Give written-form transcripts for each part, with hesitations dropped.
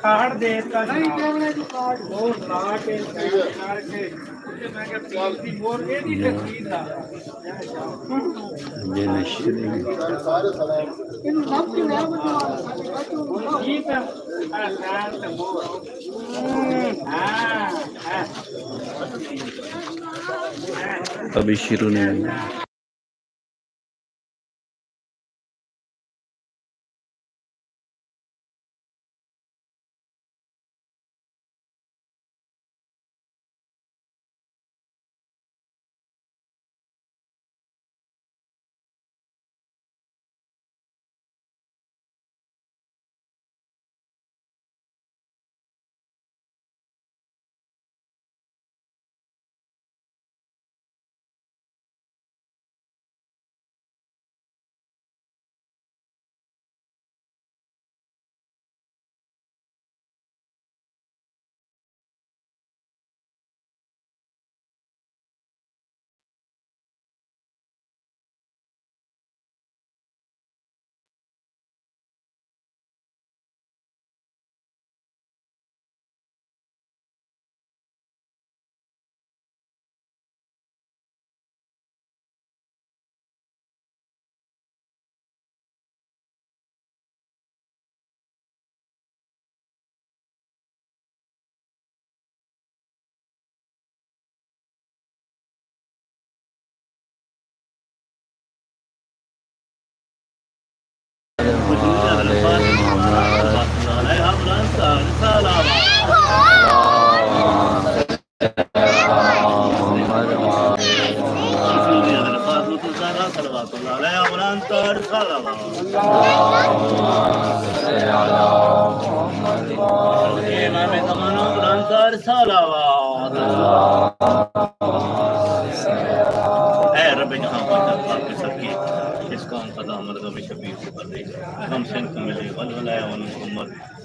Card देता नहीं card वो ला के करके मैं क्या चलती मोर ये नहीं तकलीफ था ये नशरी इन सब के नाम ठीक है हाँ अभी शुरू नहीं हुई।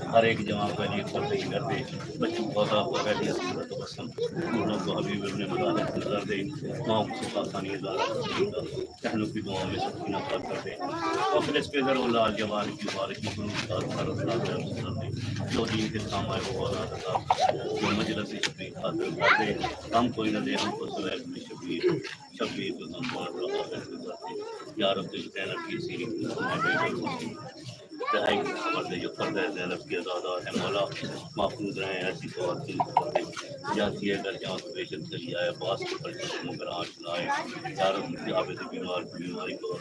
हर एक जवान का लिए कर रही कर दे बच्चों को कर दिया तो बसम लोगों को हबीब अपने मदाद गुजार दे माँ को आसानी कहनों की दुआ में सकीना पार कर दे और फिर इस पे जरूर लाल जवान की बारिश की जो दीन के काम आए वो जो मजलिस से शबीर खातिर कर दे हम कोई ना दे हमको सवैब में शबीर शबीर को हम या रब तुझ कहना की सीरी दहाई खबर दे जो फर्द है ज़ैनब की आज़ादा है मौला महफूज रहे ऐसी ख़वातीन जाती है अगर जहाँ से बेशक चली आए बास के पर मगर आँच लाए या रब मुझे आबिद बीमारी को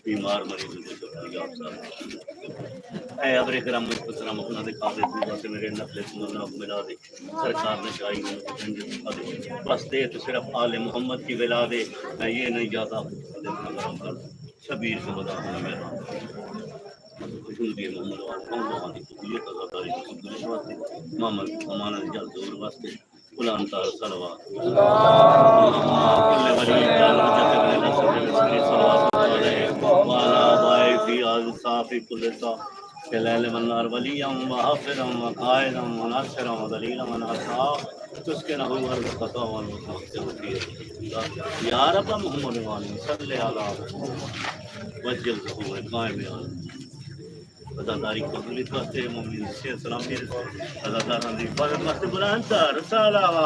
बीमार मरीज़ को शफी आप साहब ऐ अबरे करम मुझ पर सलाम अपना दिखा दे दुआ से मेरे नफले सुनना मिला दे सरकार ने चाहिए मुझे जंजत दिखा दे बस दे तो सिर्फ आले मोहम्मद की विला दे मैं ये नहीं जाता शबीर से बता मेरा मोहम्मद अमाना जल दूर वास्ते कुलान तार सलवा कुल्ले वली जान जते ने सल्लल्लाहु अलैहि वाला बाई फी आज साफी कुल्ले सा कलाल मन्नार वलियम व हाफिरम व कायदम व नासरम व दलीलम व नासा तुस्के न हुआ खता व या रब मोहम्मद वाली सल्लल्लाहु अलैहि वजल हुए कायम अदादारी कबूलियत वास्ते मोमिन से सलाम मेरे अदादारां दी इबादत वास्ते बुलंद सलावा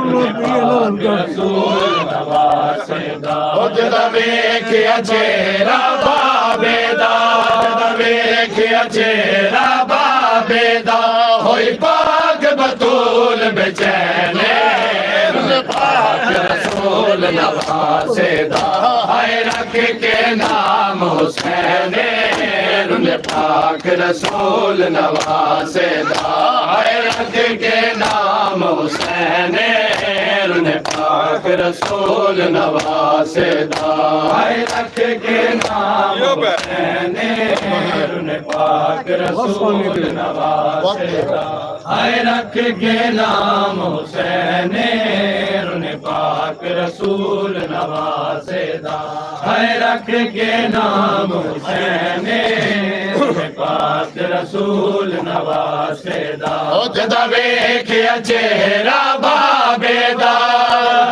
रसूल नवासेदा जदा वेखिया चेहरा बाबे दा जदा वेखिया चेहरा बाबे दा होई पाक बतूल बेचैने पाक रसूल नवासेदा हाय रख के नाम हुसैन पाक रसूल नवासेदा हाय रख के नाम हुसैन पाक रसूल नवासेदा हाय रख के नाम हुसैन पाक रसूल नवासेदा हाय रख के नाम हुसैन पाक रसूल नवासेदा हाय रख के नाम हुसैन पाक रसूल नवासेदा जदा वेखिया चेहरा बाबेदा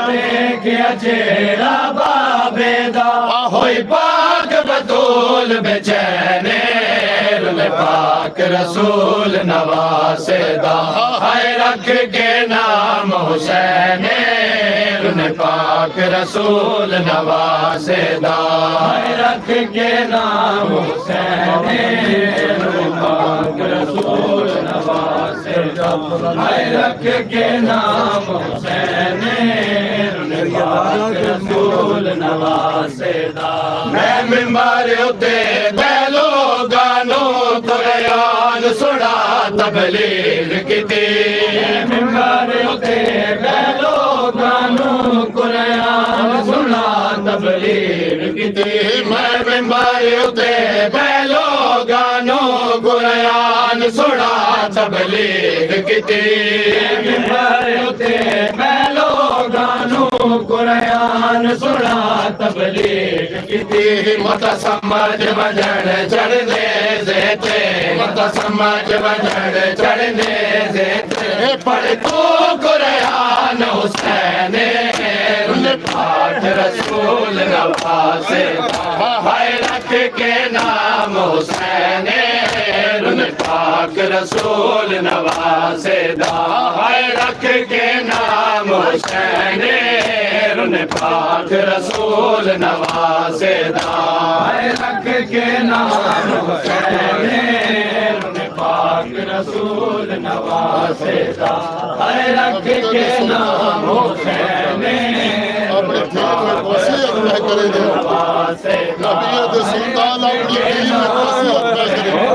वेखिया चेहरा बाबेदा होई पाक बतूल बेचैने पाक रसूल नवासेदा हाय रख के नाम हुसैन पाक रसूल नवासेदा हाय रख के नाम हुसैन पाक रसूल नवासेदा हाय रख के नाम हुसैन पाक रसूल नवासेदा मैं मिंबर उते बैलो गानो कुरान सुना तबलीग किते मिंबर उते बैलो गानो कुरान सुना तबलीग किते मैं मिंबर उते बैलो गानो कुरान सुना तबलीग किते मिंबर उते बैलो गानो कुरान सुना तबलीग किते मत समझ बजण चढ़ने देते मत समझ बजण चढ़ने देते पढ़ तू कुरान हुसैन पाक रसूल नवासेदा हाय रख के नाम हुसैन पाक रसूल नवासेदा हाय रख के नाम हुसैन पाक रसूल नवासेदा हाय रख के नाम हुसैन पाक रसूल नवासेदा हाय रख के नाम हुसैन अपने खेत में वसीयत न करे दे नबी दे सुल्तान अपनी दीन में वसीयत न करे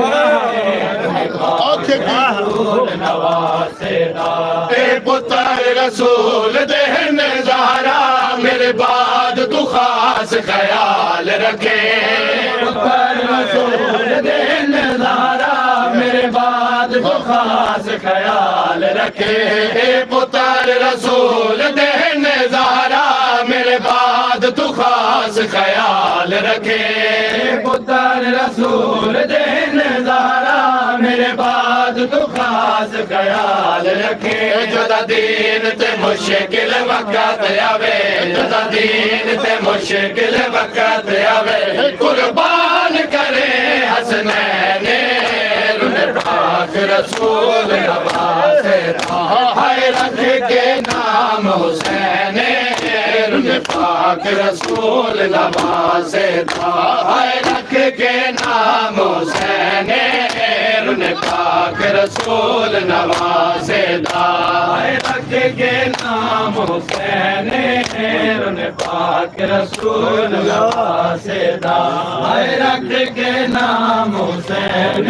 आंखें की नवासेदा ए पुत्र रसूल देहन ज़हरा मेरे बाद तू खास ख्याल रखे पुत्र रसूल देहन ज़हरा मेरे बाद तू खास ख्याल रखे ए पुत्र रसूल देहन ज़हरा मेरे बाद तू खास ख्याल रखे पुत्र रसूल देहन ज़हरा मेरे बाद तू खास ख्याल रखे जदा दीन ते मुश्किल वक़्त आवे जदा दीन ते मुश्किल वक़्त आवे कुर्बान करे हसनैन पाक रसूल नवासेदा हाय रख के नाम हुसैन पाक रसूल नवासेदा हाय रख के नाम हुसैन पाक रसूल नवासेदा हाय रख के नाम हुसैन पाक रसूल नवासेदा हाय रख के नाम हुसैन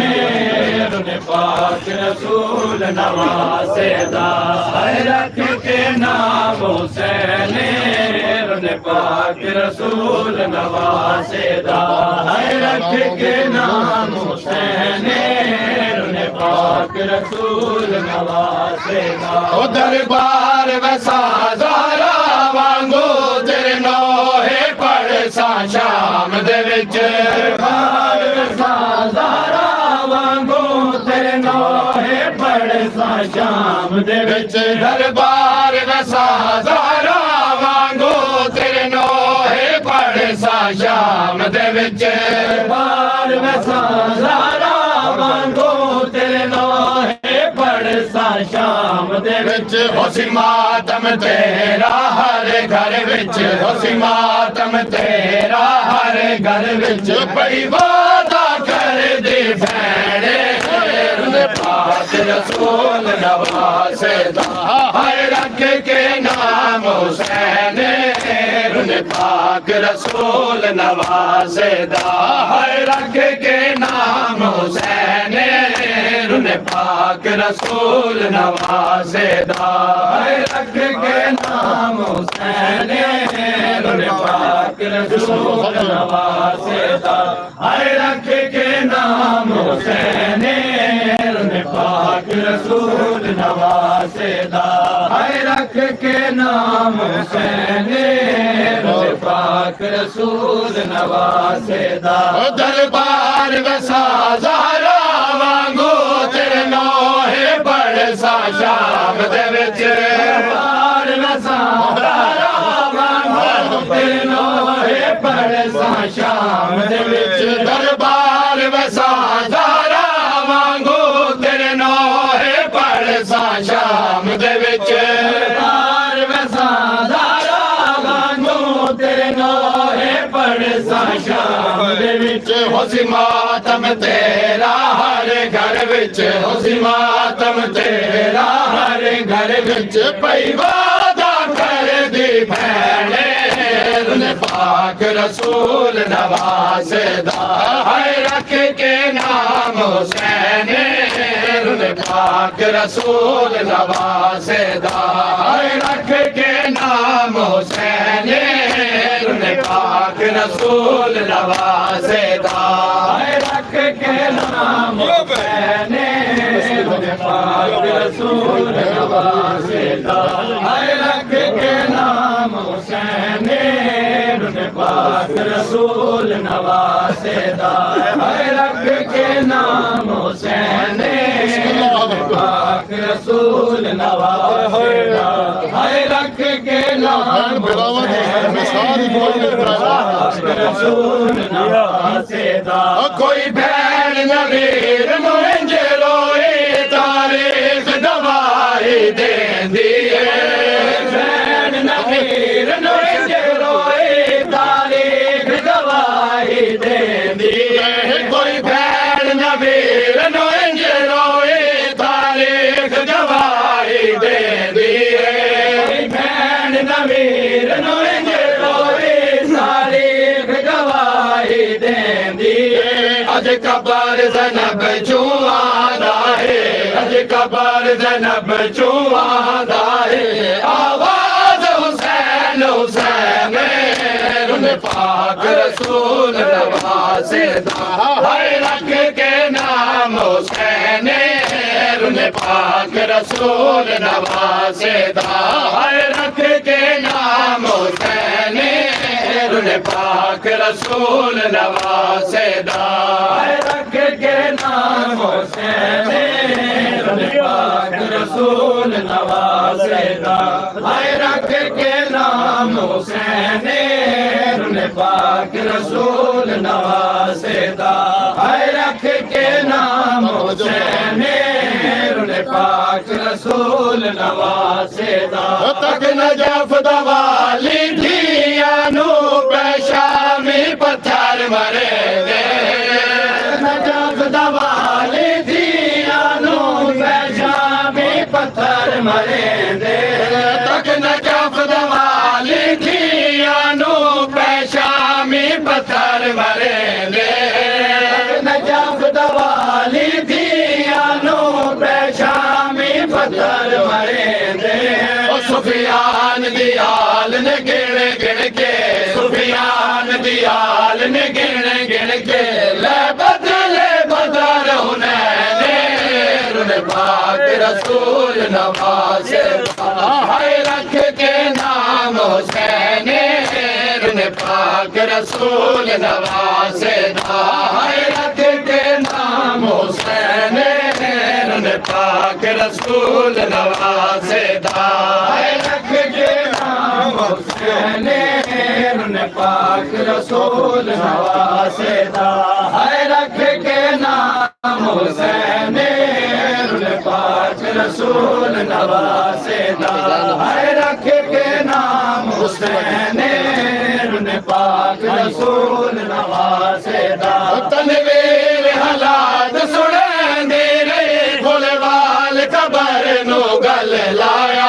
पाक रसूल नवासेदा हाय रख के नाम हुसैन पाक रसूल नवासेदा हाय रख के नाम हुसैन पाक रसूल नवासेदा ओ दरबार वसा ज़हरा वांगू तेरे नोहे पढ़ सा शाम दे विच दरबार वसा ज़हरा वांगू तेरे नोहे पढ़ सा शाम दे विच दरबार वसा ज़हरा वांगू तेरे नोहे पढ़ सा शाम दे विच दरबार वसा ज़हरा वांगू तेरे नोहे पढ़ सा शाम दे विच होसी मातम तेरा हर घर विच होसी मातम तेरा हर घर विच बड़ी वादा कर दे भैणे पाक रसूल नवासे दा हर रख के नाम हुसैन पाक रसूल नवासे दा हर रख के नाम हुसैन पाक रसूल नवासे दा हर रख के नाम हुसैन पाक रसूल नवासे दा हर रख के नाम हुसैन पाक रसूल नवासे दा हर रख के नाम हुसैन पाक रसूल नवासे दा दरबार वसा ज़हरा वांगू तेरे नोहे बड़े सा शाम दे विच दरबार वसा ज़हरा वांगू तेरे नोहे बड़े सा शाम दे विच दरबार वसा ज़हरा वांगू तेरे नोहे बड़े सा शाम दे विच दरबार वसा ज़हरा वांगू तेरे नोहे बड़े सा शाम दे विच होसी मातम तेरा हर घर विच होसी मातम तेरा हर घर विच पई वादा कर दी भैणे पाक रसूल नवासे दा हर रख के नाम हुसैन पाक रसूल नवासे दा हर रख के नाम हुसैन पाक रसूल नवासे दा हर रख के नाम हुसैन पाक रसूल नवासे दा हर रख के नाम हुसैन पाक रसूल नवासे दा हर रख के नाम हुसैन पाक रसूल नवासे दा हर रख के नाम रसूल नवासे दा कोई भैन नवीर मुंज रोए तारीख दवाई देंदी है भैन नवीर मुंज रोए तारीख दवाई देंदी है कोई भैन नवीर मुंज रोए तारीख दवाई देंदी है भैन नवीर मुंज रोए तारीख दवाई देंदी है अज कबर ज़नब चुआदा है अज कबर ज़नब चुआदा है आवाज हुसैन हुसैन पाक रसूल नवासे दा हर रख के नाम हुसैन पाक रसूल नवासे दा हर रख के नाम हुसैन पाक रसूल नवासे दा हर रख के नाम हुसैन पाक रसूल नवासे दा हर रख के नाम हुसैन पाक रसूल नवासे दा हर रख के नाम हुसैन पाक रसूल नवासे दा तक नजफ दवाली धियानु पेशामी पत्थर मरे दे नजफ दवाली धियानु पेशामी पत्थर मरे दे तक नजफ दवाली धियानु पेशामी पत्थर मरे दे नजफ दवाली धियानु पेशामी पत्थर मरे दे सुफियान दियाल ने गिण गिण के सुफियान दियाल ने गिण गिण के ले बदर हुनैन पाक रसूल नवासे हर रख के नाम हुसैन पाक रसूल नवासे हर रख के नाम हुसैन पाक रसूल नवासे हर रख के नाम हुसैन पाक रसूल नवासे हर रख के नाम हुसैन पाक रसूल नवासेदा है रख के नाम हुसैन रुने पाक रसूल नवासेदा तनवीर हालात सुने दे रे गोलवाल कबर नो गल लाया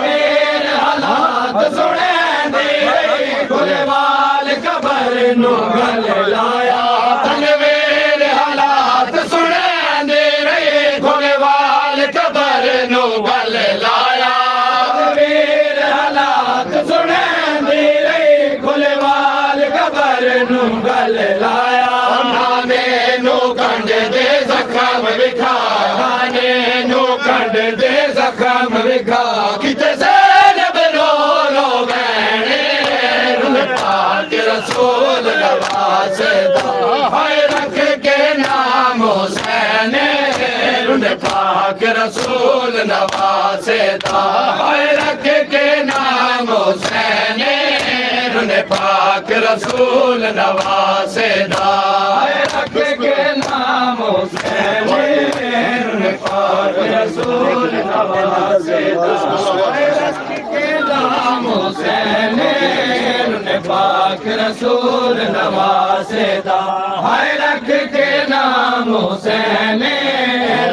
मेरे हालात सुने दे रे गोलवाल कबर नो गल लाया तनवीर हालात सुने दे रे गोलवाल कबर नो गल लाया मेरे हालात सुने दे रे गोलवाल कबर नो गल लाया नाने नो कंड दे जख्म विखा नाने नो कंड दे जख्म विखा किते से जब रो रो मैंने रुन पाक रसूल नवासेदा हाय रख के नाम हुसैन रुन पाक रसूल नवासेदा हाय रख के नाम हुसैन रुन पाक रसूल नवासेदा हाय रख के नाम हुसैन रुन पाक रसूल नवासेदा हाय रख के नाम हुसैन रुन पाक रसूल नवासेदा हाय रख के नाम हुसैन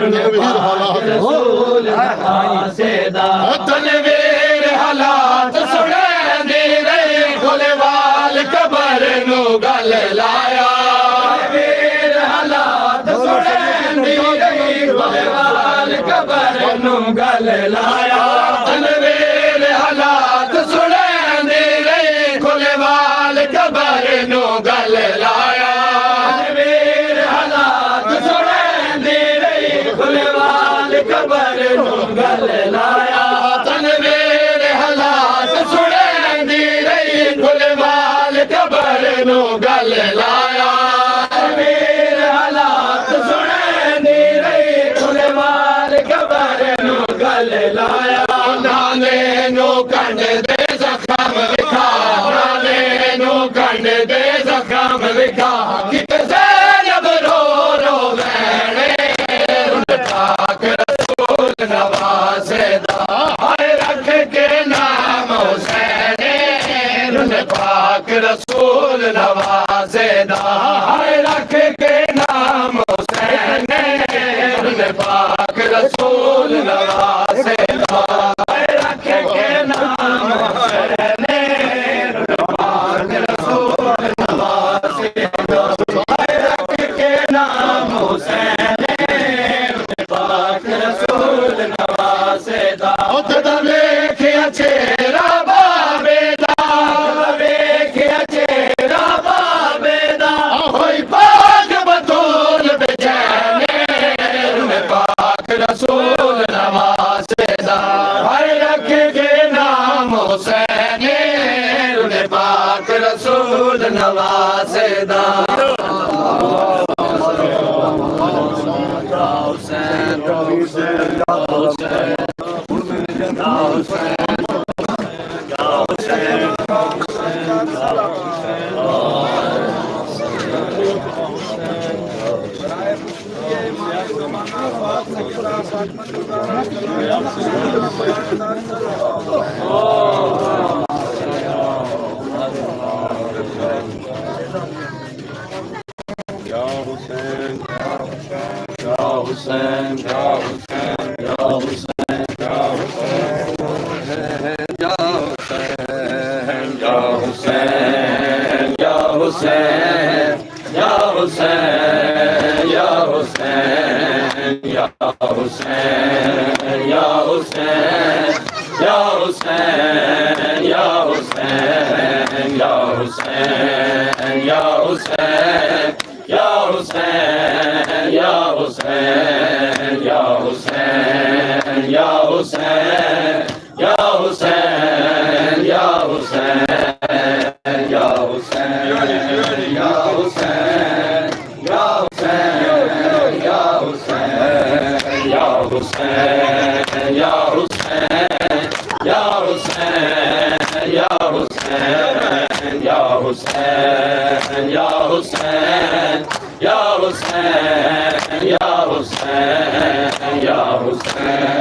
रुन पाक रसूल नवासेदा तनवीर हालात सुने दे रे गोलवाल कबर नो गल लाया तनवीर हालात सुने दे रे गोलवाल कबर नो गल लाया तनवीर हालात सुने दे रे गोलवाल कबर नो गल लाया तनवीर हालात सुने दे रे गोलवाल कबर नो गल लाया तनवीर हालात सुने दे रे गोलवाल कबर नो गल लाया तनवीर हालात सुने दे रे गोलवाल कबर नो गल लाया नाने नो कंड दे जख्म विखा नाने नो कंड दे जख्म विखा किते से जब रो रो मैंने रुन पाक रसूल नवासेदा हाय रख के नाम हुसैन रुन पाक रसूल नवासेदा हाय रख के नाम हुसैन रुन पाक रसूल नवासेदा हाय रख के नाम हुसैन रुन पाक रसूल नवासेदा हाय रख के नाम हुसैन रुन पाक रसूल नवासेदा तदा वेखिया चेहरा बाबेदा वेखिया चेहरा बाबेदा होई पाक बतूल बेचैन रुन पाक रसूल नवासेदा हाय रख के नाम हुसैन रुन पाक रसूल नवासेदा Ya Hussein, Ya Hussein, Ya Hussein.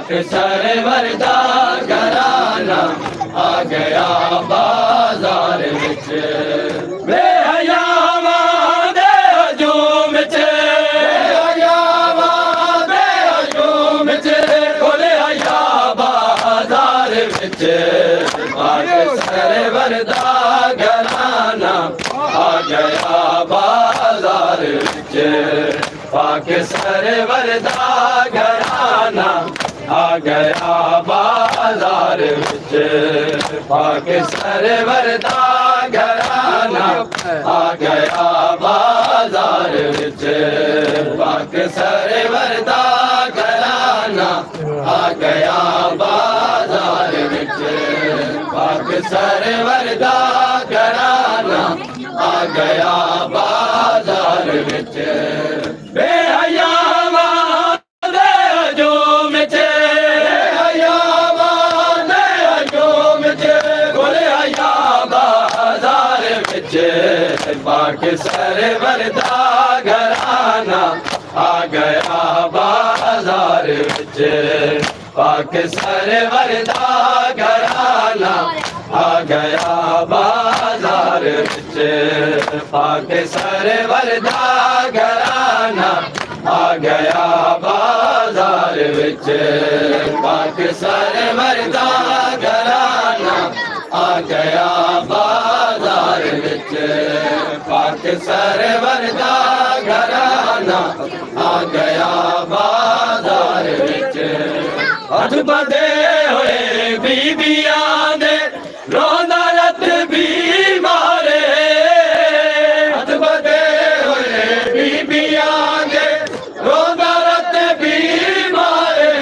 पाक सरवर दा घराना आ गया बाजार विच बेहयावां दे हजूम च बेहयावां दे हजूम च खोले आया बाजार विच पाक सरवर दा घराना आ गया बाजार विच पाक सरवर दा घराना आ गया बाजार विच पाक सरवर दा घराना आ गया बाजार विच पाक सरवर दा घराना आ गया बाजार विच पाक सरवर दा घराना आ गया बाजार विच बेहयावां दे हजूम च बेहयावां दे हजूम च खोले आया बाजार विच पाक सरवर दा घराना आ गया बाजार विच पाक सरवर दा घराना आ गया बाजार विच पाक सरवर दा घराना आ गया बाजार विच पाक सरवर दा घराना आ गया बाजार विच पाक सरवर दा घराना आ गया बाजार विच हथ बंधे होए बीबियां दे रोंदा रत भी मारे हथ बंधे होए बीबियां दे रोंदा रत भी मारे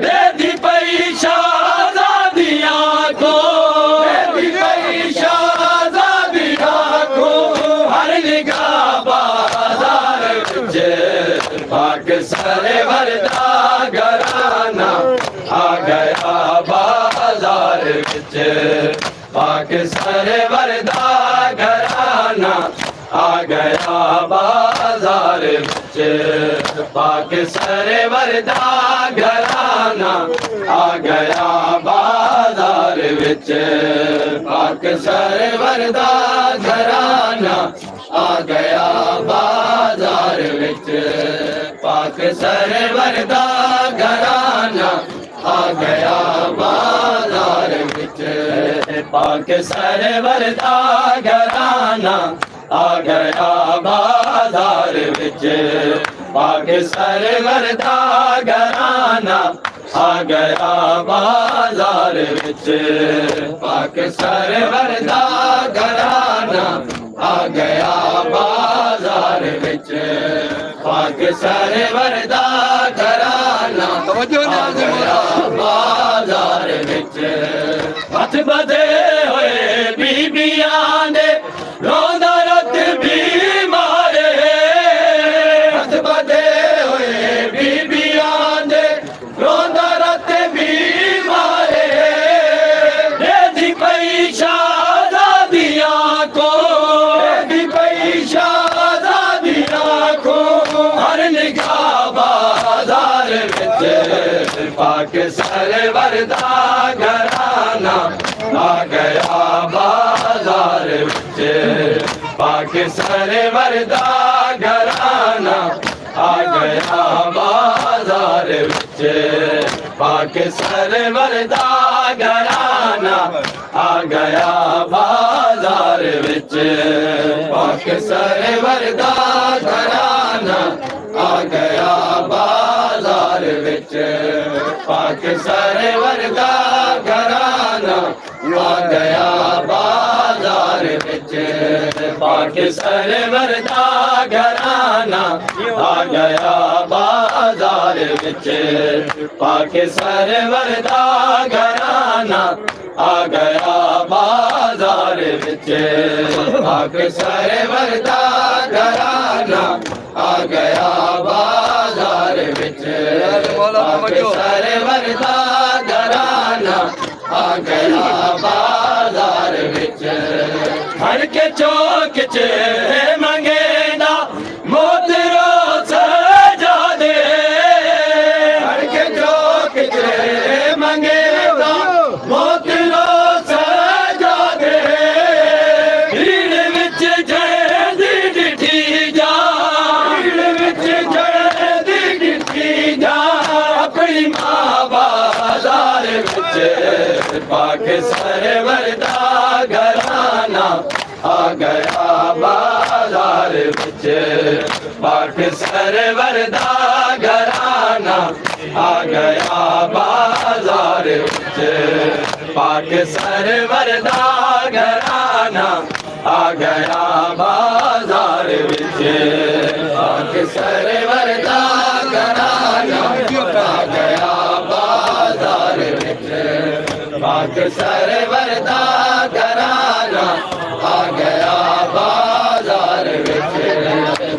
दे दी पई शाहज़ादियां को दे दी पई शाहज़ादियां को हर निगाह बाजार विच पाक सरवर दा घराना आ गया बाजार विच पाक सरवर दा घराना आ गया बाजार विच पाक सरवर दा घराना आ गया बाजार विच पाक सरवर दा घराना आ गया बाजार विच पाक सरवर दा घराना आ गया बाजार विच पाक सरवर दा घराना आ गया बाजार विच पाक सरवर दा घराना आ गया बाजार विच पाक सरवर दा घराना आ गया बाजार विच पाक सरवर दा घराना आ गया बाजार विच हथ बंधे होए बीबियां दे रोंदा रत भी मारे हथ बंधे होए बीबियां दे रोंदा रत भी मारे दे दी पई शाहज़ादियां को दे दी पई शाहज़ादियां को हर निगाह बाजार विच पाक सरवर दा घराना आ गया बाजार विच पाक सरवर दा घराना आ गया बाजार विच पाक सरवर दा घराना आ गया बाजार विच पाक सरवर दा घराना आ गया बाजार विच पाक सरवर दा घराना आ गया बाजार विच पाक सरवर दा घराना आ गया बाजार विच पाक सरवर दा घराना आ गया बाजार विच पाक सरवर दा घराना आ गया बाजार विच पाक सरवर दा घराना आ गया बाजार विच हर के चौक च मंगेदा मोतरो सजा दे हर के चौक विच पाक सरवर दा घराना आ गया बाजार विच पाक सरवर दा घराना आ गया बाजार विच पाक सरवर दा घराना आ गया बाजार विच पाक सरवर दा घराना आ गया बाजार विच पाक सरवर दा घराना आ गया बाजार विच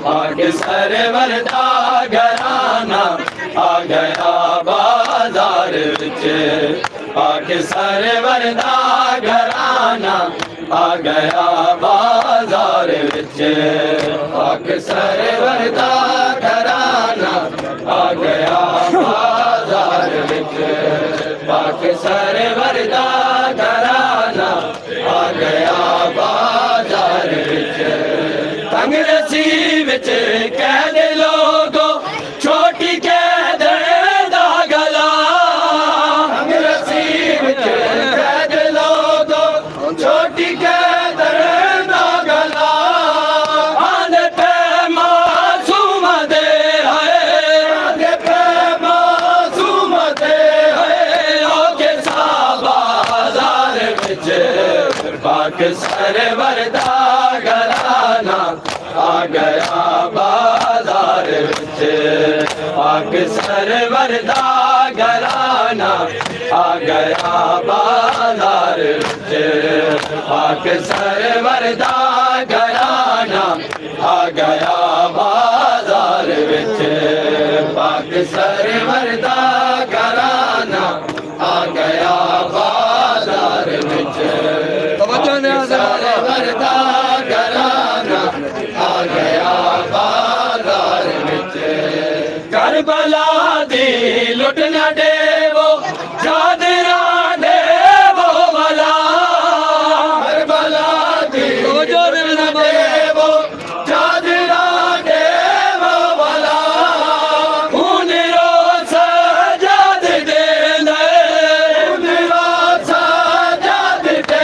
पाक सरवर दा घराना आ गया बाजार विच पाक सरवर दा घराना आ गया बाजार विच पाक सरवर दा घराना आ गया बाजार विच पाक सरवर दा घराना आ गया बाजार विच तंग रस्सी विच कैद लोगो छोटी कैद दा गला तंग रस्सी विच कैद लोगो छोटी कैद दा गला आंदे पे मासूम दे है आंदे पे मासूम दे है ओके सा बाजार विच पाक सरवर दा घराना आ गया बाजार विच पाक सरवर दा घराना आ गया बाजार विच पाक सरवर दा घराना आ गया बाजार विच पाक सरवर दा घराना आ गया बाजार विच सरवर दा घराना आ गया बाजार विच करबला दी लुट न देवो चादरा देवो वाला करबला दी लुट न देवो चादरा देवो वाला खून रो सजाद दे खून रो सजाद दे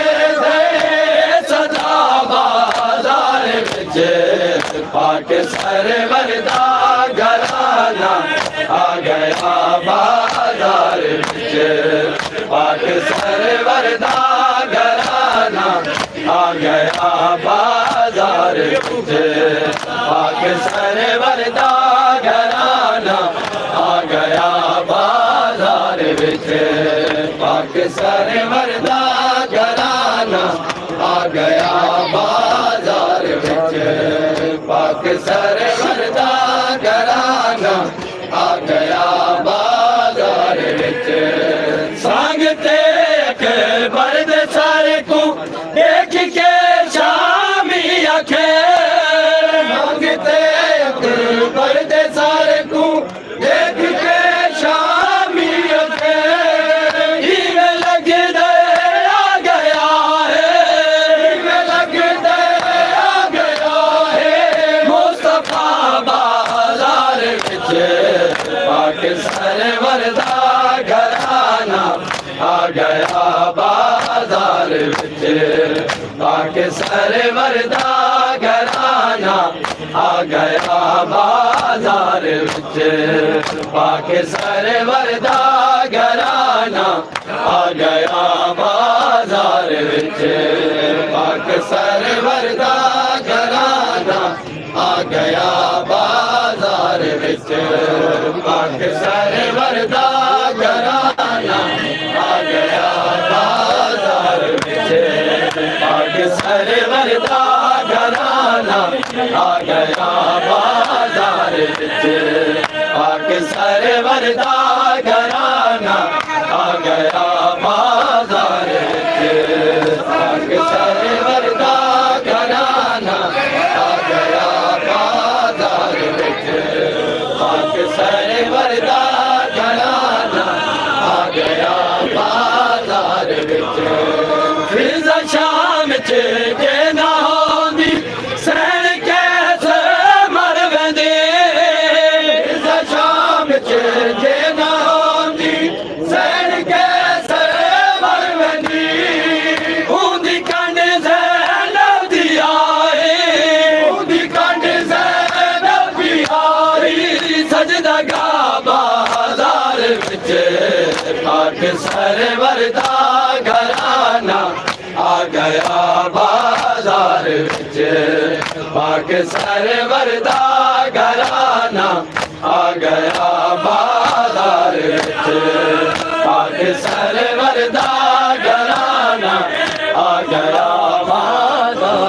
सदा बाजार विच पाक सरवर दा घराना आ गया बाजार विच पाक सरवर दा घराना आ गया बाजार विच पाक सरवर दा घराना आ गया बाजार विच पाक सरवर दा घराना आ गया बाजार विच पाक सरवर दा घराना आ गया बाजार विच संग ते अकबर दे सारे को देख के शामी आखे संग ते अकबर दे सारे को देख के शामी आखे इवे लग दे आ गया है इवे लग दे आ गया है मुस्तफा बाजार विच पाक सरवर दा घराना आ गया बाजार विच पाक सरवर दा घराना आ गया बाजार विच पाक सरवर दा घराना आ गया बाजार विच पाक सरवर दा घराना आ गया बाजार विच पाक सरवर दा घराना आ गया बाजार विच पाक सरवर दा घराना आ गया बाजार विच पाक सरवर दा घराना आ गया बाजार विच पाक सरवर दा घराना आ गया बाजार विच पाक सरवर दा घराना आ गया बाजार विच फिर शाम च के ना होंदी सैन कैसे मर वेंदे शाम च के ना होंदी सैन कैसे सरवर दा घराना आ गया बाजार विच पाक सरवर दा घराना आ गया बाजार विच पाक सरवर दा घराना आ गया बाजार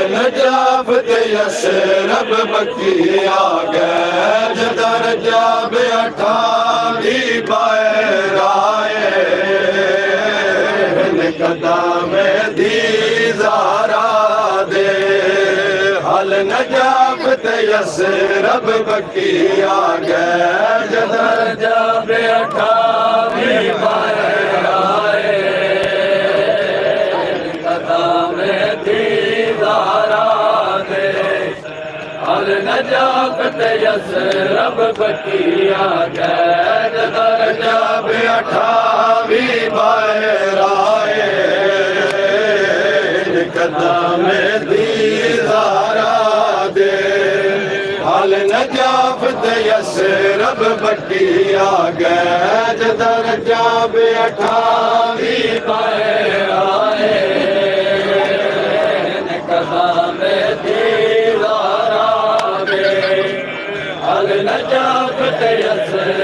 नजाफ रब बकी आ गए दरजा बेअठावी बायराए कदम दी ज़ारा दे हल नजाफ रब बकी आ गए दरजा बेअठावी बायराए कदम दी नजाफत रब बकिया गैर दरजा बेअठावी बायराए कदम दीदारा दे हल नजाफत रब बकिया गैर दरजा बेअठावी बायराए कदम नजाफत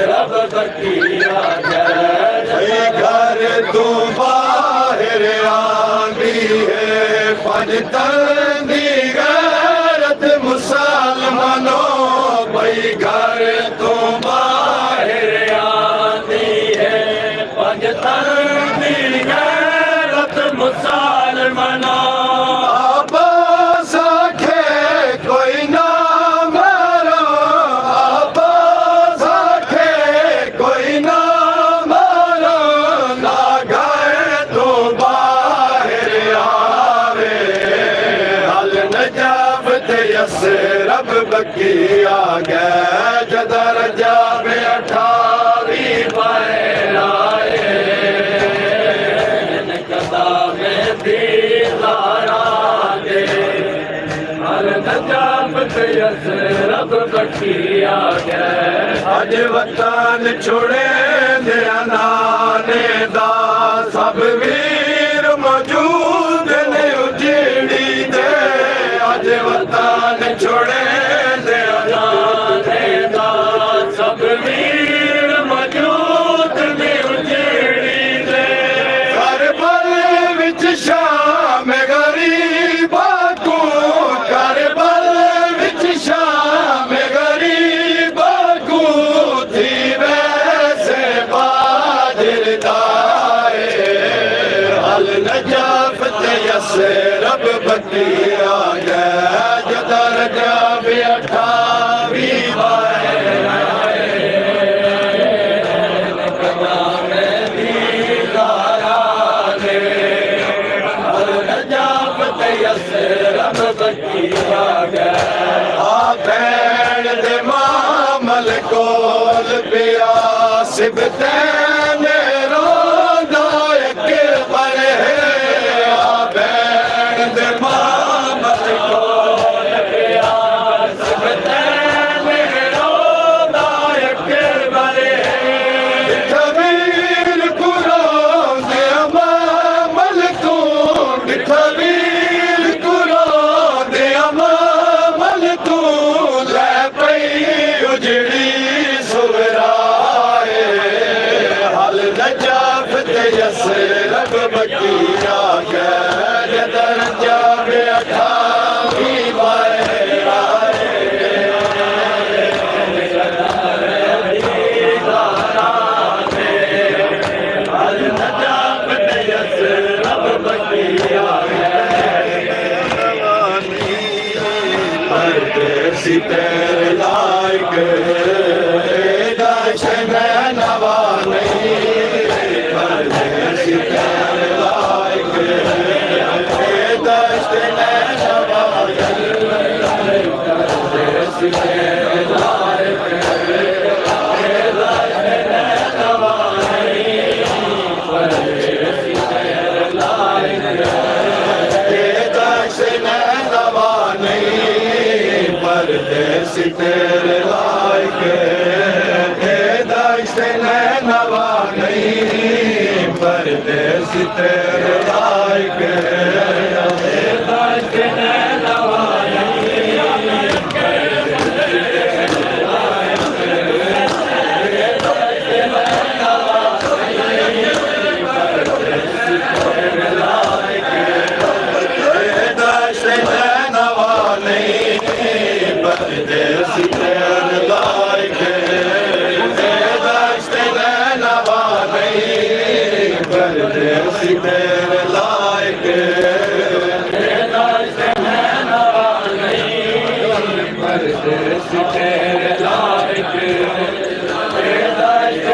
रब बकिया गए घर तू बाहर आंदी है पंजतन दी गैरत मुसलमानों भाई घर तू बाहर आंदी है पंजतन दी गैरत मुसलमानों रब बकिया गए दरजा बेअठावी बायराए कदम दीदारा दे हल नजाफत रब बकिया गए अज वतन छोड़े नाने दा सब वीर मौजूद ने उजड़ी दे अज वतन छोड़े सब वीर मौजूद ने उजड़ी दे करबल विच शाम गरीबा को करबल विच शाम गरीबा को थी वैसे बादल दाए हल नजाफत रब बकिया गए दरजा बेअठावी बायराए कदम दीदारा दे मामल कोल पिया सिबतैन रोंदा अकबर है बैण दे मामल कोल पिया सिबतैन रोंदा अकबर है कबीर कुरान दे मामल तू कबीर कुरान दे मामल तू ले पई उजड़ी सुवराए हल नजाफ ते यसरब बकीया गैर दर्जा बेअठावी बाए परदेसी तेरे लायक दर्शन नवा नहीं परदेसी तेरे लायक दर्शन नवा परदेसी तेरे लायक परदेसी तेरे लायक दाश्त नवा नहीं परदेसी तेरे लायक दाश्त नवा परदेसी तेरे लायक दाश्त नवा नहीं परदेसी तेरे लायक दाश्त नवा नहीं परदेसी तेरे लायक दाश्त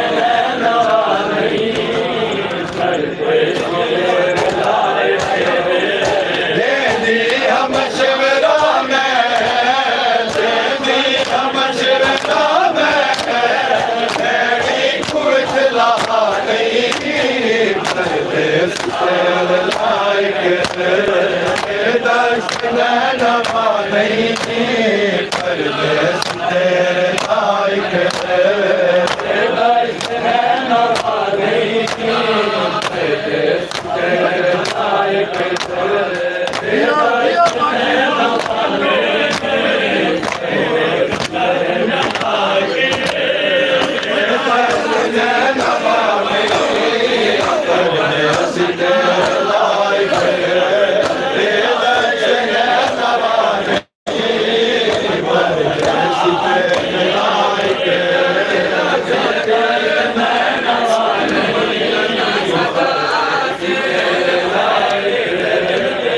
नवा नहीं परदेसी तेरे लायक दे दी हम शिवरा में परदेसी तेरे लायक दाश्त नवा नहीं परदेसी तेरे लायक दाश्त नवा नहीं परदेसी तेरे लायक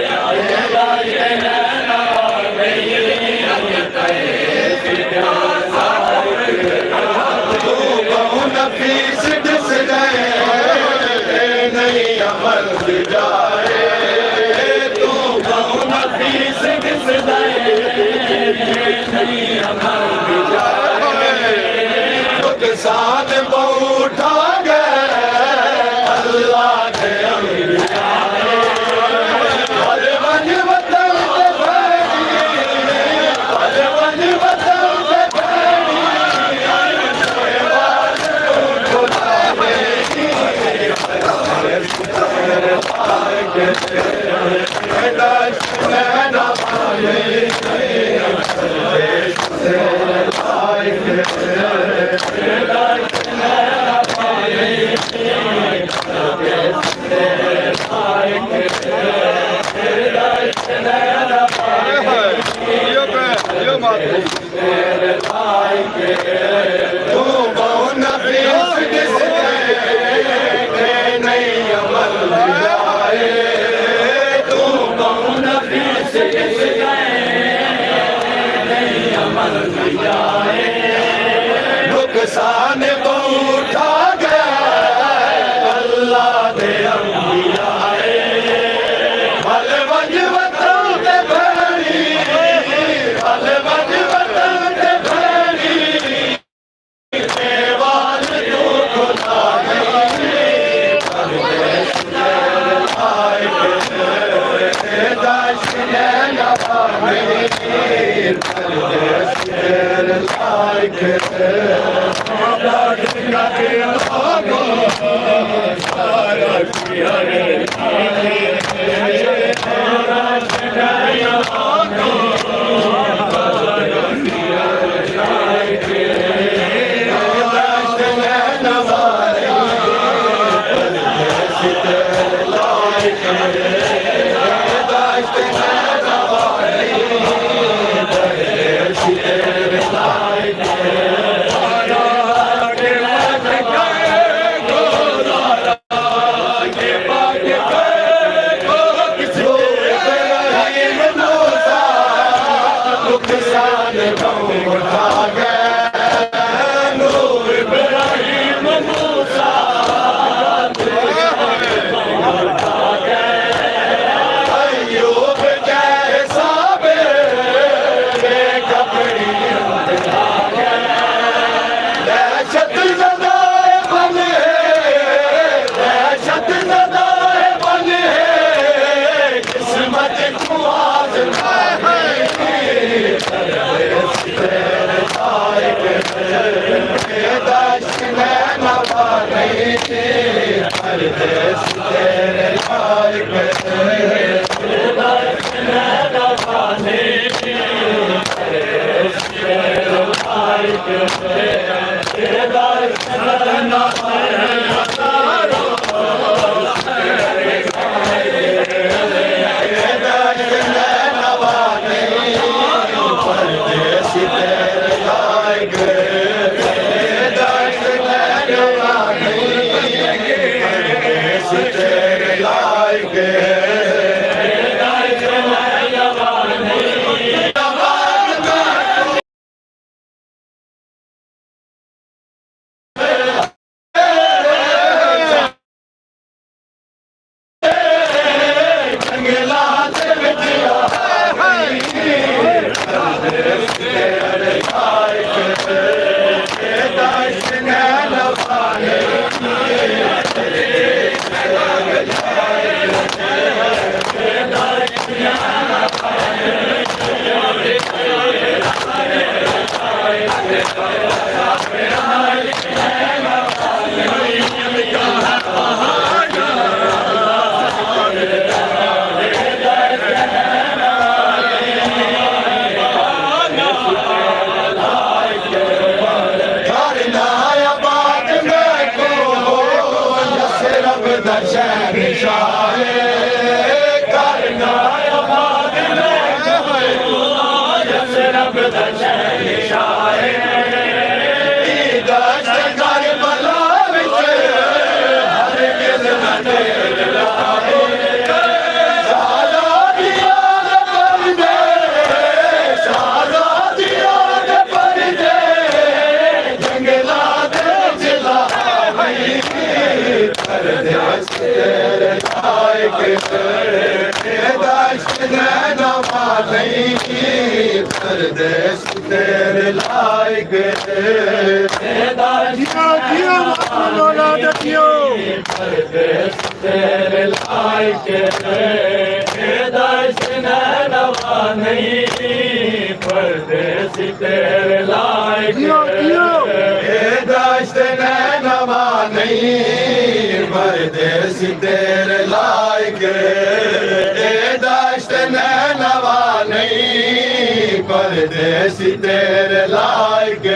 परदेसी तेरे लायक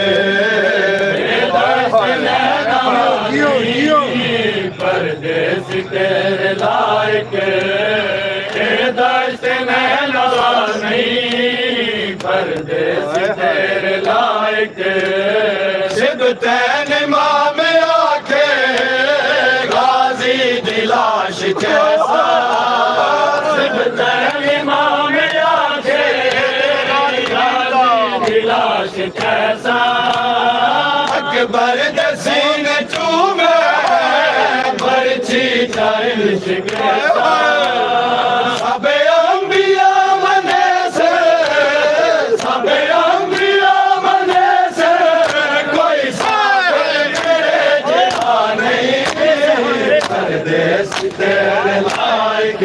परदेसी तेरे लायक नहीं परदेसी तेरे लायक सिद्ध तैन इमाम आखे गाजी दिलाश कैसा सिद्ध तैन इमाम आखे दिलाश कैसा अकबर दसीन चूमे बरछी चाइल शिकैसा सबे अंबिया मने से सबे अंबिया मने से कोई सारे मेरे जहा नहीं परदेस तेरे लायक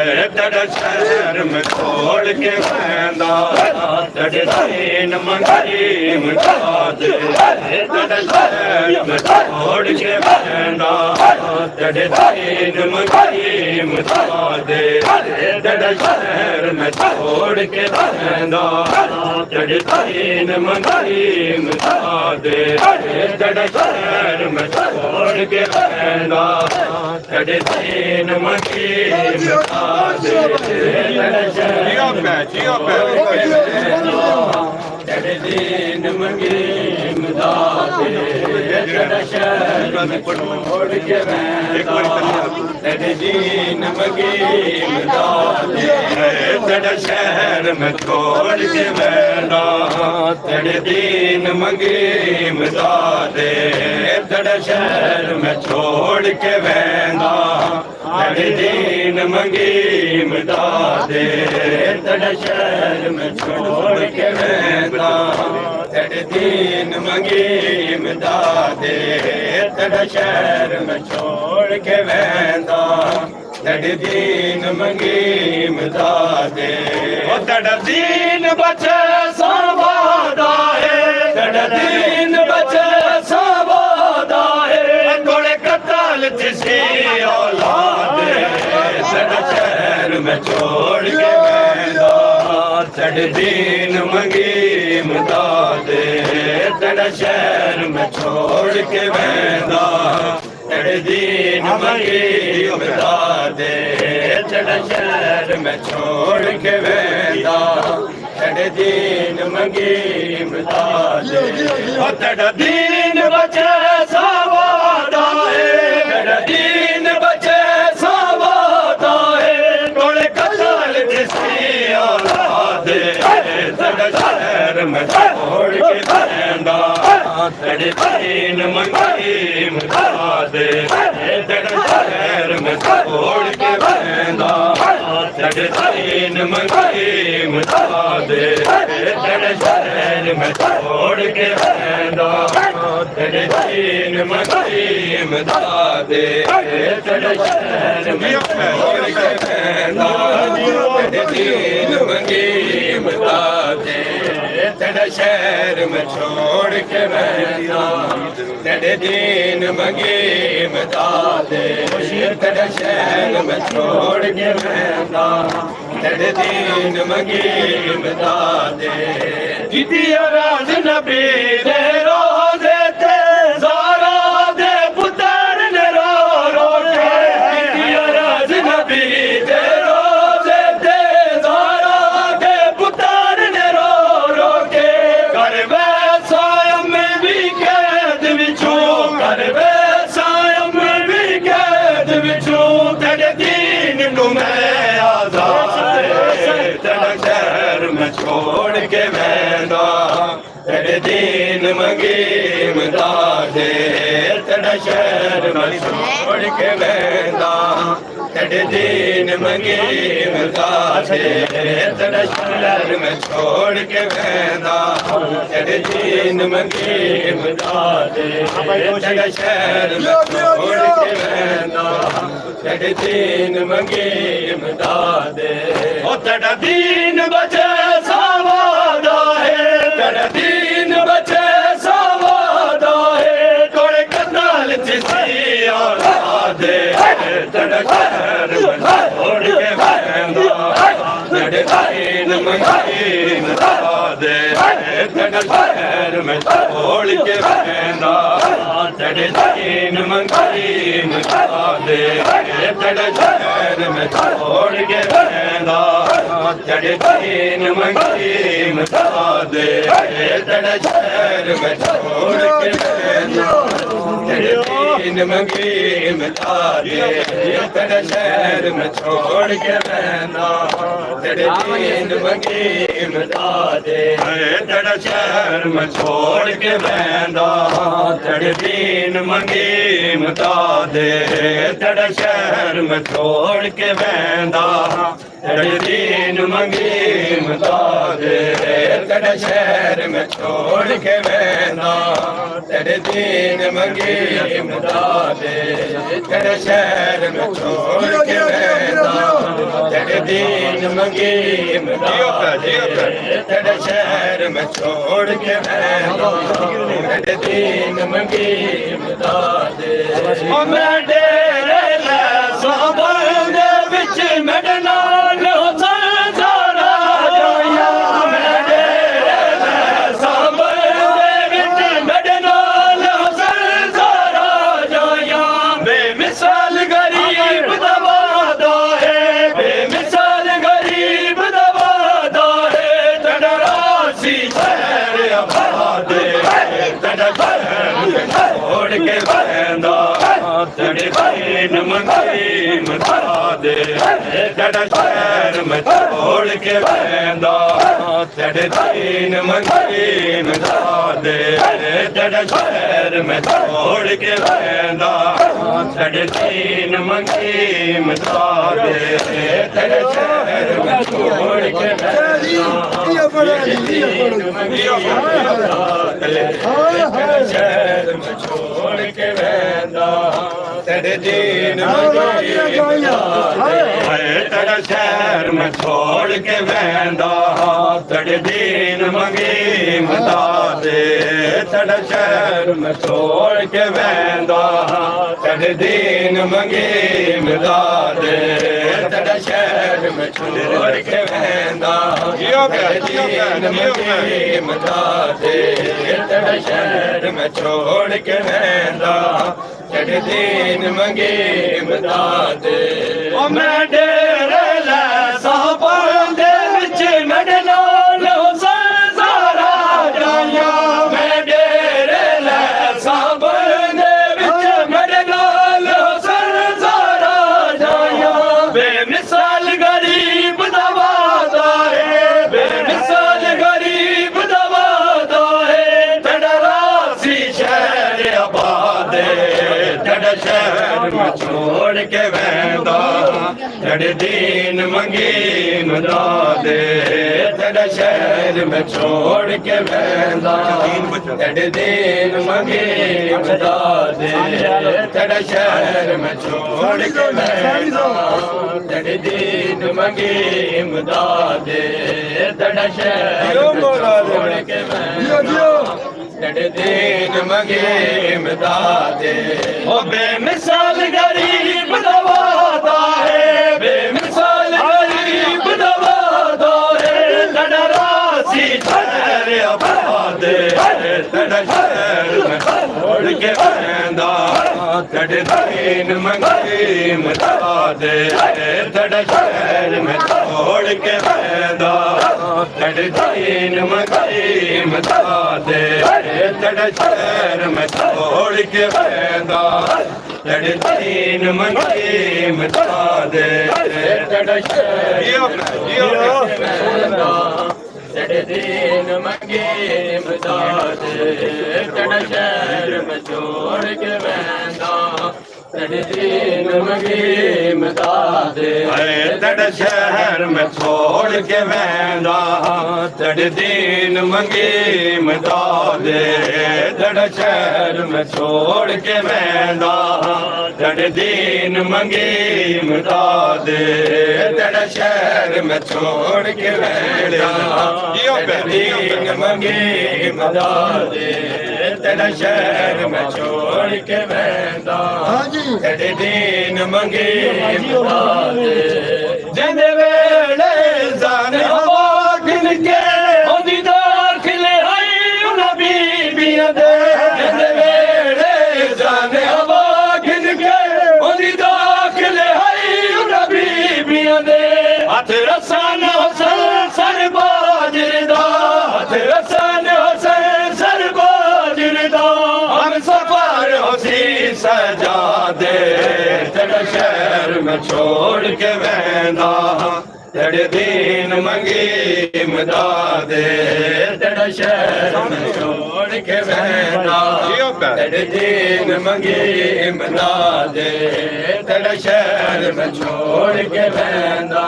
तेरे शहर में छोड़ के वेंदा तेरे दीन मंगी मिटा दे तेरे शहर में छोड़ के वेंदा तेरे दीन मंगी मिटा दे तेरे शहर में छोड़ के वेंदा तेरे दीन मंगी मिटा दे तेरे शहर में छोड़ के वेंदा तेरे दीन मंगी मिटा दे तेरे दीन मंगी मिटा दे तेरे शहर में छोड़ के वेंदा तेरे दीन मंगी मिटा दे तेरे शहर में छोड़ के वेंदा तेरे दीन मंगी मिटा दे तेरे शहर में छोड़ के वेंदा तेरे दीन मंगी मिटा दे तेरे शहर में छोड़ के वेंदा तेरे दीन मंगी मिटा दे तेरे शहर में छोड़ के वेंदा तेरे दीन मंगी मिटा दे तेरे दीन बचे सावादा है तेरे दीन बचे सावादा है थोड़े कताल जिसी औलाद तेरे शहर में छोड़ के वेंदा तेरे दीन मंगी मिटा दे तेरे शहर में छोड़ के वेंदा तेरे दीन मंगी मिटा दे तेरे शहर में छोड़ के वेंदा तेरे दीन मंगी मिटा दे तेरे दीन बचे सावादा है तेरे दीन बचे सावादा है थोड़े कताल जिसी औलाद तेरे शहर में छोड़ के वेंदा तेरे दीन मंगी मिटा दे तेरे शहर में छोड़ के वेंदा तेरे दीन मंगी मिटा दे तेरे शहर में छोड़ के वेंदा तेरे दीन मंगी मिटा दे तेरे शहर में छोड़ के वेंदा तेरे दीन मंगी मिटा दे तेरे शहर में छोड़ के वेंदा तेरे दीन मंगी मिटा दे तेरे शहर में छोड़ के वेंदा तेरे दीन मंगी मिटा दे जिदी राज नबी दे रोज़े ते ज़ारा दे पुत्र ने रो रो के जिदी राज नबी दे रोज़े ते ज़ारा दे पुत्र ने रो रो के कर वैसा में भी कैद विचों कर वैसा में भी कैद विचों तेरे दीन को मैं आज़ाद तेरे शहर में छोड़ के वेंदा तेरे दीन मंगी मिटा दे तेरे शहर में छोड़ के वेंदा तेरे दीन मंगी मिटा दे तेरे शहर में छोड़ के वेंदा तेरे दीन मंगी मिटा दे तेरे शहर में छोड़ के वेंदा तेरे दीन मंगी मिटा दे ओ तेरा दीन बचे सावादा है तेरा दीन बचे सावादा है थोड़े कताल जिसी औलाद तेरे शहर में छोड़ के वेंदा तेरे दीन मंगी मिटा दे तेरे शहर में छोड़ के वेंदा तेरे दीन मंगी मिटा दे तेरे शहर में छोड़ के वेंदा तेरे दीन मंगी मिटा दे तेरे शहर में छोड़ के वेंदा तेरे दीन मंगी मिटा दे तेरे शहर में छोड़ के वेंदा तेरे दीन मंगी मिटा दे तेरे शहर में छोड़ के वेंदा तेरे दीन मंगी मिटा दे तेरे शहर में छोड़ के वेंदा तेरे दीन मंगी मिटा दे तेरे शहर में छोड़ के वेंदा तेरे दीन मंगे इमदादे तेरे शहर में छोड़ के वेंदा तेरे दीन मंगे इमदादे तेरे शहर में छोड़ के वेंदा तेरे दीन मंगे इमदादे ओ मैं डेरे लै साबर दे विच मेरे नाल हुसन सारा जाया मैं डेरे लै साबर दे विच मेरे नाल हुसन सारा जाया बेमिसाल गरीब दा वादा है बेमिसाल गरीब दा वादा है तेरा रासी शहर आबाद तेरा शहर छोड़ के वेंदा तेरे दीन मंगे इमदादे तेरा शहर में छोड़ के वेंदा तेरे दीन मंगे इमदादे तेरा शहर में छोड़ के वेंदा तेरे दीन मंगे इमदादे तेरे शहर में छोड़ के वेंदा तेरे दीन तेरा शहर में छोड़ के वेंदा तेरे दीन मंगे इमदादे तेरा शहर में छोड़ के वेंदा तेरे दीन मंगे इमदादे तेरा शहर में छोड़ के वेंदा तेरे दीन मंगे इमदादे तेरा शहर में छोड़ के वेंदा तेरे दीन मंगे इमदादे ओ मैं डेरे लै साबर दे विच मेरे नाल हुसन सारा जाया मैं डेरे लै साबर दे विच मेरे नाल हुसन सारा जाया बेमिसाल गरीब दा वादा है बेमिसाल गरीब दा वादा है तेरा रासी शहर आबाद तेरे शहर में छोड़ के वेंदा तेरे दीन मंगे इमदादे तेरे शहर में छोड़ के वेंदा तेरे दीन मंगे इमदादे तेरे शहर में छोड़ के वेंदा तेरे दीन मंगे इमदादे तेरे शहर में छोड़ के वेंदा तेरे दीन मंगे इमदादे ओ बेमिसाल गरीब दा वादा है बेमिसाल गरीब दा वादा है तेरा रासी शहर आबाद तेरा शहर में छोड़ के वेंदा तेरे दीन मंगे इमदादे तेरा शहर में छोड़ के वेंदा तेरे दीन मंगे इमदादे तेरा शहर में छोड़ के वेंदा तेरे दीन मंगे इमदादे तेरा शहर तेरे दीन मंगे इमदादे तेरा शहर में छोड़ के वेंदा तेरे दीन मंगे इमदादे तेरे शहर में छोड़ के वेंदा तेरे दीन मंगे इमदादे तेरा शहर में छोड़ के वेंदा तेरे दीन मंगे इमदादे तेरा शहर में छोड़ के वेंदा तेरे दीन मंगे इमदादे तेरा शहर में छोड़ के वेंदा तेरे दीन मंगे इमदादे जिंदे वेले जाने हवा गिनके ओदी दाखिले आई उन्हां बीबियां दे जिंदे वेले जाने हवा गिनके ओदी दाखिले आई उन्हां बीबियां दे हथ रसान हुसन सरबाज दा हथ रसान हुसन सरबाज दा हम सफर होसी सजा दे तेरा शहर में छोड़ के वेंदा तेरे दीन मंगे इमदादे तेरा शहर में छोड़ के वेंदा तेरे दीन मंगे इमदादे तेरा शहर में छोड़ के वेंदा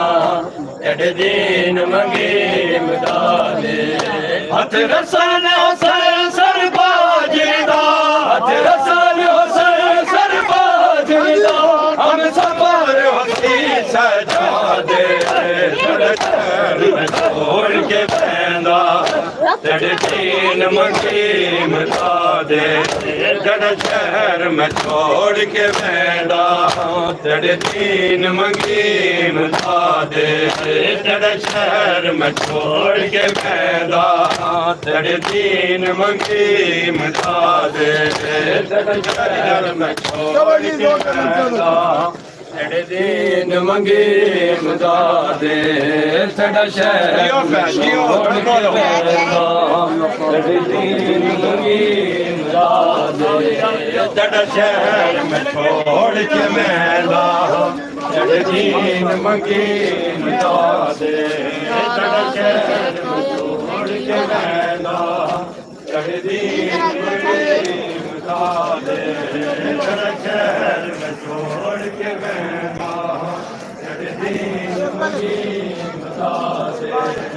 तेरे दीन मंगे इमदादे हथ रसन हुसैन सरबाज दा हथ रसन हुसैन सरबाज दा हम सफर हसी सजा दे छोड़ के बंदा तेरे दीन मंगी मिटा दे जड़ शहर में छोड़ के बंदा तेरे दीन मंगी मिटा दे जड़ शहर में छोड़ के बंदा तेरे दीन मंगी मिटा दे जड़ शहर में छोड़ के बंदा तेरे दीन मंगी मिटा दे तेरा शहर छोड़ के बंदा तेरे दीन मंगी मिटा दे तेरा शहर में छोड़ के बंदा तेरे दीन मंगी मिटा दे तेरा शहर में छोड़ के बंदा तेरे दीन मंगी मिटा दे तेरा शहर में छोड़ के बंदा तेरे दीन मंगी मिटा दे